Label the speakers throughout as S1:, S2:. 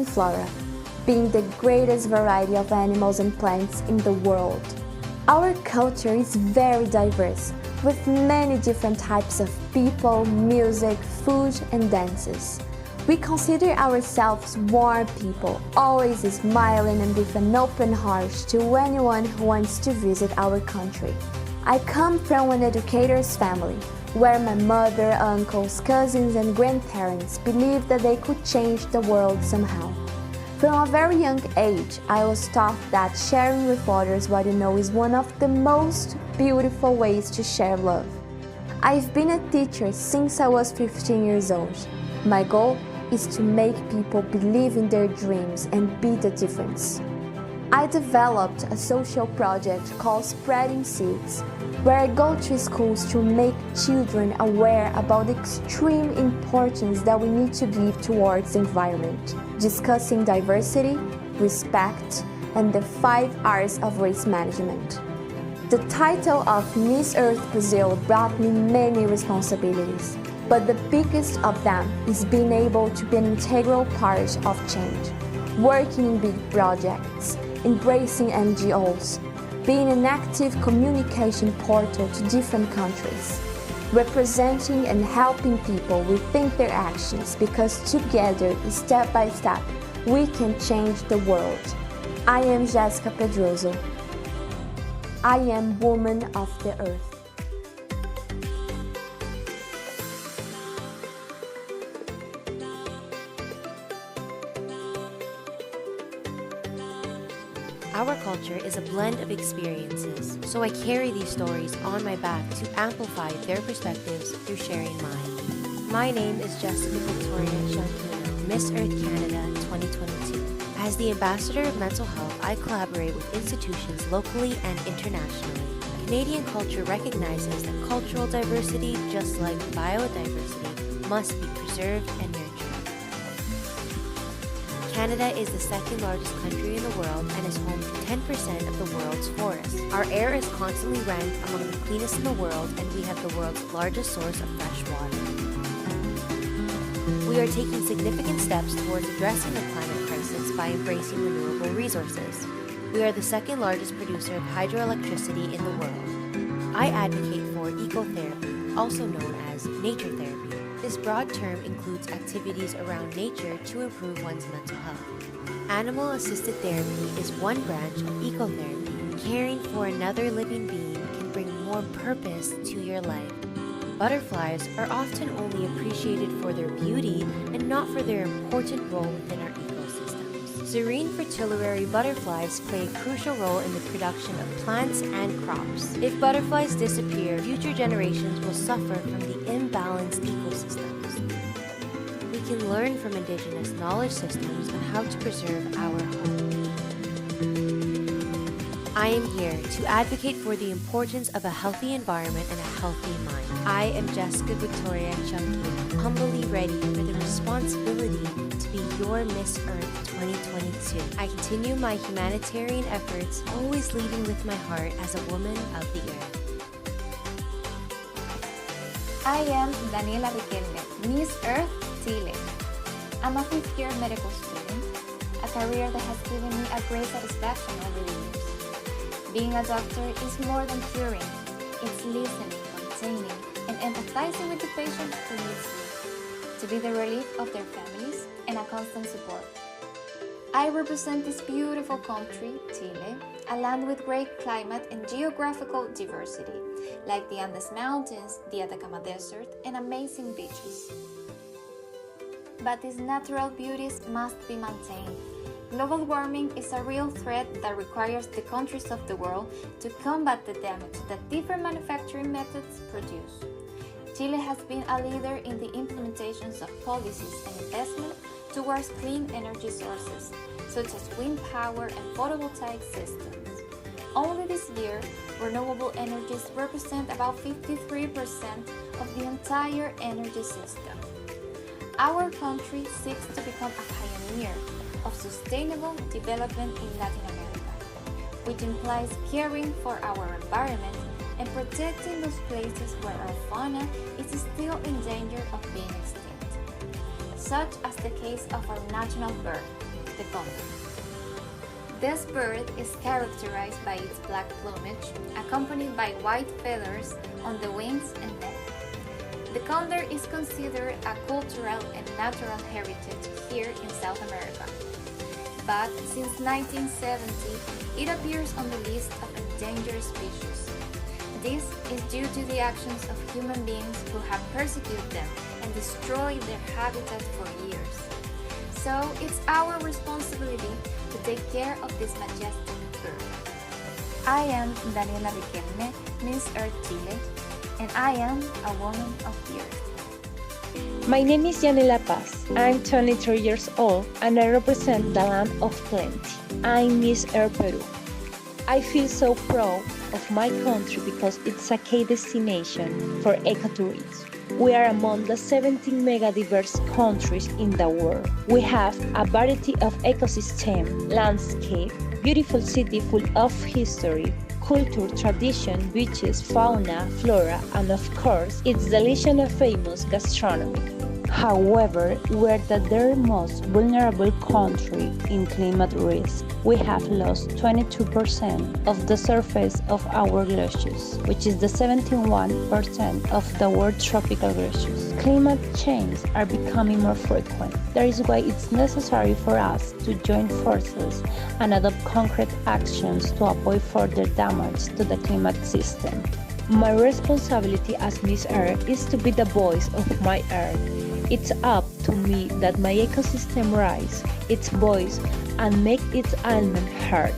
S1: and flora, being the greatest variety of animals and plants in the world. Our culture is very diverse, with many different types of people, music, food, and dances. We consider ourselves warm people, always smiling and with an open heart to anyone who wants to visit our country. I come from an educator's family, where my mother, uncles, cousins, and grandparents believed that they could change the world somehow. From a very young age, I was taught that sharing with others what you know is one of the most beautiful ways to share love. I've been a teacher since I was 15 years old. My goal is to make people believe in their dreams and be the difference. I developed a social project called Spreading Seeds, where I go to schools to make children aware about the extreme importance that we need to give towards the environment, discussing diversity, respect, and the 5 R's of waste management. The title of Miss Earth Brazil brought me many responsibilities, but the biggest of them is being able to be an integral part of change, working in big projects, embracing NGOs, being an active communication portal to different countries, representing and helping people rethink their actions, because together, step by step, we can change the world. I am Jessica Pedroso. I am woman of the earth.
S2: Our culture is a blend of experiences, so I carry these stories on my back to amplify their perspectives through sharing mine. My name is Jessica Victoria Shankina, Miss Earth Canada 2022. As the Ambassador of Mental Health, I collaborate with institutions locally and internationally. Canadian culture recognizes that cultural diversity, just like biodiversity, must be preserved and nurtured. Canada is the second largest country in the world and is home to 10% of the world's forests. Our air is constantly ranked among the cleanest in the world, and we have the world's largest source of fresh water. We are taking significant steps towards addressing the climate crisis by embracing renewable resources. We are the second largest producer of hydroelectricity in the world. I advocate for ecotherapy, also known as nature therapy. This broad term includes activities around nature to improve one's mental health. Animal-assisted therapy is one branch of ecotherapy. Caring for another living being can bring more purpose to your life. Butterflies are often only appreciated for their beauty and not for their important role within our ecosystems. Serene fritillary butterflies play a crucial role in the production of plants and crops. If butterflies disappear, future generations will suffer from the imbalanced ecosystems. We can learn from indigenous knowledge systems on how to preserve our home. I am here to advocate for the importance of a healthy environment and a healthy mind. I am Jessica Victoria Chunky, humbly ready for the responsibility to be your Miss Earth 2022. I continue my humanitarian efforts, always leading with my heart as a woman of the earth.
S3: I am Daniela Riquelme, Miss Earth Chile. I'm a 5th-year medical student, a career that has given me a great satisfaction over the years. Being a doctor is more than curing. It's listening, containing, and empathizing with the patient who needs you, to be the relief of their families and a constant support. I represent this beautiful country, Chile, a land with great climate and geographical diversity, like the Andes Mountains, the Atacama Desert, and amazing beaches. But these natural beauties must be maintained. Global warming is a real threat that requires the countries of the world to combat the damage that different manufacturing methods produce. Chile has been a leader in the implementations of policies and investment towards clean energy sources, such as wind power and photovoltaic systems. Only this year, renewable energies represent about 53% of the entire energy system. Our country seeks to become a pioneer of sustainable development in Latin America, which implies caring for our environment and protecting those places where our fauna is still in danger of being extinct, such as the case of our national bird, the condor. This bird is characterized by its black plumage, accompanied by white feathers on the wings and neck. The condor is considered a cultural and natural heritage here in South America. But since 1970, it appears on the list of endangered species. This is due to the actions of human beings who have persecuted them and destroyed their habitat for years. So it's our responsibility to take care of this majestic bird. I am Daniela Riquelme, Miss Earth Chile, and I am a woman of the earth.
S4: My name is Yanela Paz. I'm 23 years old and I represent the land of plenty. I'm Miss Earth Peru. I feel so proud of my country because it's a key destination for ecotourism. We are among the 17 mega-diverse countries in the world. We have a variety of ecosystem, landscape, beautiful city full of history, culture, tradition, beaches, fauna, flora, and of course, its delicious and famous gastronomy. However, we're the third most vulnerable country in climate risk. We have lost 22% of the surface of our glaciers, which is the 71% of the world's tropical glaciers. Climate change are becoming more frequent. That is why it's necessary for us to join forces and adopt concrete actions to avoid further damage to the climate system. My responsibility as Miss Earth is to be the voice of my Earth. It's up to me that my ecosystem rise its voice and make its element heard.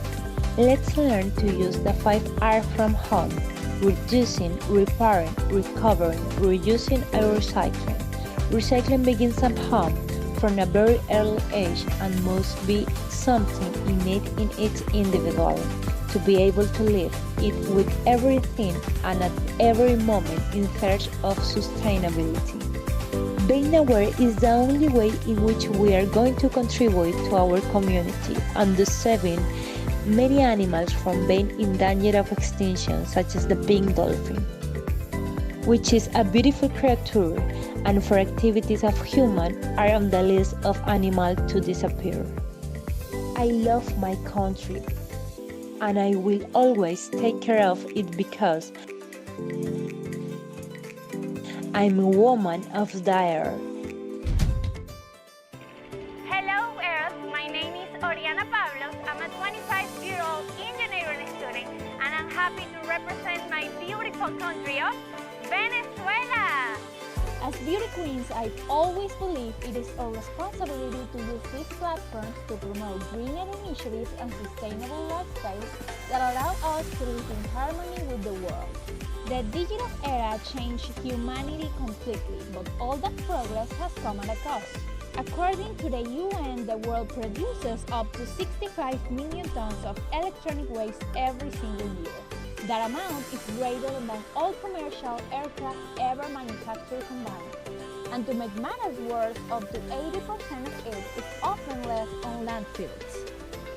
S4: Let's learn to use the 5 R from home: reducing, repairing, recovering, reusing, and recycling. Recycling begins at home from a very early age and must be something innate in each individual to be able to live it with everything and at every moment in search of sustainability. Being aware is the only way in which we are going to contribute to our community and the saving many animals from being in danger of extinction, such as the pink dolphin, which is a beautiful creature and for activities of humans are on the list of animals to disappear. I love my country and I will always take care of it because I'm a woman of the earth.
S5: Hello Earth, my name is Oriana Pablos. I'm a 25-year-old engineering student and I'm happy to represent my beautiful country of Venezuela.
S6: As beauty queens, I've always believed it is our responsibility to use these platforms to promote greener initiatives and sustainable lifestyles that allow us to live in harmony with the world. The digital era changed humanity completely, but all that progress has come at a cost. According to the UN, the world produces up to 65 million tons of electronic waste every single year. That amount is greater than all commercial aircraft ever manufactured combined. And to make matters worse, up to 80% of it is often left on landfills.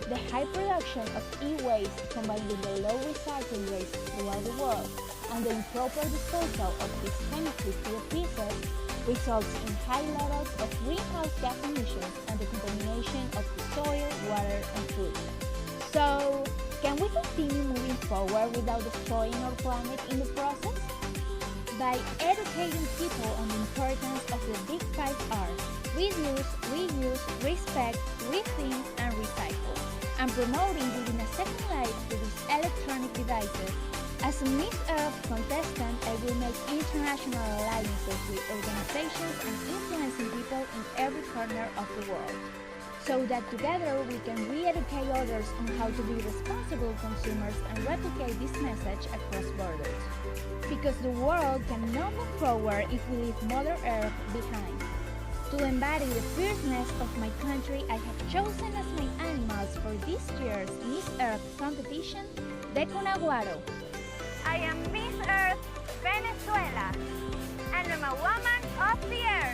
S6: The high production of e-waste combined with the low recycling rates throughout the world and the improper disposal of these chemically pure pieces results in high levels of greenhouse gas emissions and the contamination of the soil, water, and food. So, can we continue moving forward without destroying our planet in the process? By educating people on the importance of the big 5 R's: reduce, reuse, respect, rethink, and recycle, and promoting giving a second life to these electronic devices. As a Miss Earth contestant, I will make international alliances with organizations and influencing people in every corner of the world, so that together we can re-educate others on how to be responsible consumers and replicate this message across borders. Because the world cannot move forward if we leave Mother Earth behind. To embody the fierceness of my country, I have chosen as my animals for this year's Miss Earth competition, the Cunaguaro.
S5: I am Miss Earth, Venezuela, and I'm a woman of the earth.